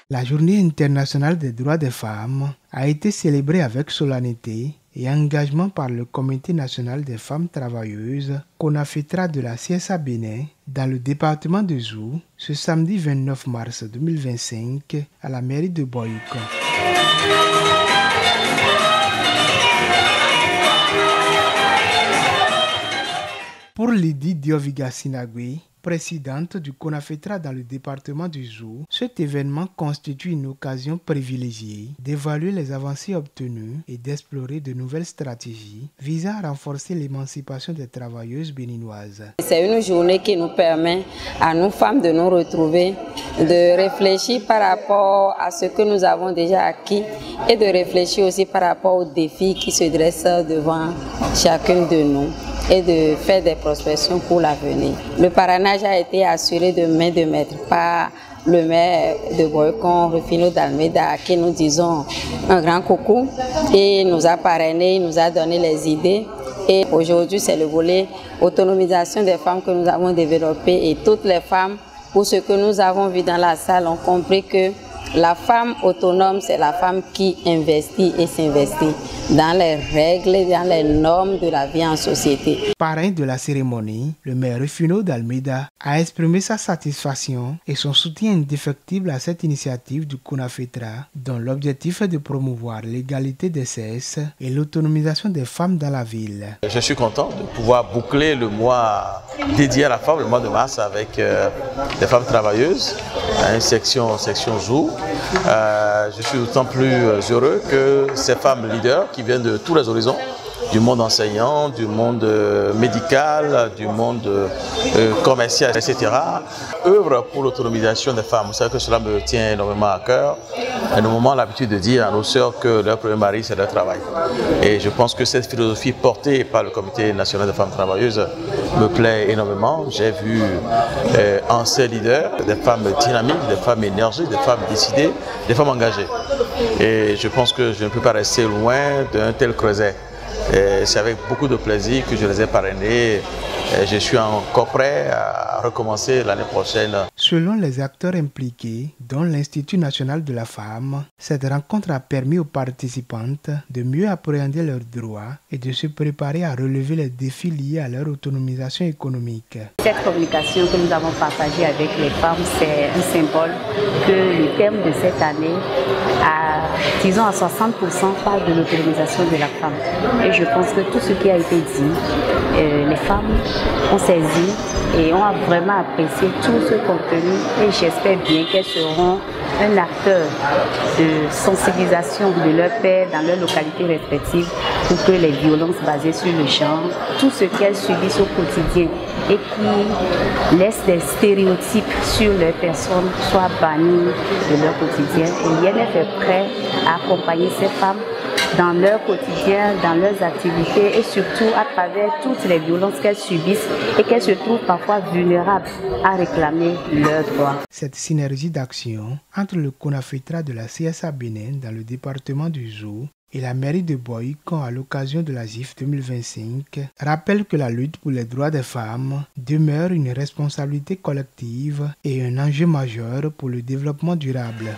La Journée internationale des droits des femmes a été célébrée avec solennité et engagement par le Comité national des femmes travailleuses CONAFETRA de la CSA Bénin dans le département de Zou ce samedi 29 mars 2025 à la mairie de Boycon. Pour Lydie Dioviga Sinagwe, présidente du CONAFETRA dans le département du Zou, cet événement constitue une occasion privilégiée d'évaluer les avancées obtenues et d'explorer de nouvelles stratégies visant à renforcer l'émancipation des travailleuses béninoises. C'est une journée qui nous permet à nous femmes de nous retrouver, de réfléchir par rapport à ce que nous avons déjà acquis et de réfléchir aussi par rapport aux défis qui se dressent devant chacune de nous et de faire des prospections pour l'avenir. Le parrainage a été assuré de main de maître par le maire de Boycon, Rufino d'Almeida, à qui nous disons un grand coucou. Et il nous a parrainé, il nous a donné les idées. Et aujourd'hui, c'est le volet autonomisation des femmes que nous avons développé. Et toutes les femmes, pour ce que nous avons vu dans la salle, ont compris que la femme autonome, c'est la femme qui investit et s'investit dans les règles et dans les normes de la vie en société. Parrain de la cérémonie, le maire Rufino d'Almeida a exprimé sa satisfaction et son soutien indéfectible à cette initiative du CONAFETRA, dont l'objectif est de promouvoir l'égalité des sexes et l'autonomisation des femmes dans la ville. Je suis content de pouvoir boucler le mois dédié à la femme, le mois de mars, avec des femmes travailleuses, une section Zou. Je suis d'autant plus heureux que ces femmes leaders qui viennent de tous les horizons, du monde enseignant, du monde médical, du monde commercial, etc., œuvrent pour l'autonomisation des femmes. Vous savez que cela me tient énormément à cœur. Et nous avons l'habitude de dire à nos sœurs que leur premier mari, c'est leur travail. Et je pense que cette philosophie portée par le Comité national des femmes travailleuses me plaît énormément. J'ai vu en ces leaders des femmes dynamiques, des femmes énergiques, des femmes décidées, des femmes engagées. Et je pense que je ne peux pas rester loin d'un tel creuset. C'est avec beaucoup de plaisir que je les ai parrainés. Je suis encore prêt à recommencer l'année prochaine. Selon les acteurs impliqués, dont l'Institut national de la femme, cette rencontre a permis aux participantes de mieux appréhender leurs droits et de se préparer à relever les défis liés à leur autonomisation économique. Cette communication que nous avons partagée avec les femmes, c'est un symbole que le thème de cette année, disons à 60%, parle de l'autonomisation de la femme. Et je pense que tout ce qui a été dit, les femmes ont saisi et ont vraiment apprécié tout ce contenu et j'espère bien qu'elles seront un acteur de sensibilisation de leurs pairs dans leurs localités respectives pour que les violences basées sur le genre, tout ce qu'elles subissent au quotidien et qui laissent des stéréotypes sur leurs personnes soient bannis de leur quotidien. Et l'INF est prêt à accompagner ces femmes dans leur quotidien, dans leurs activités et surtout à travers toutes les violences qu'elles subissent et qu'elles se trouvent parfois vulnérables à réclamer leurs droits. Cette synergie d'action entre le CONAFETRA de la CSA Bénin dans le département du Zou et la mairie de Boycon à l'occasion de la GIF 2025 rappelle que la lutte pour les droits des femmes demeure une responsabilité collective et un enjeu majeur pour le développement durable.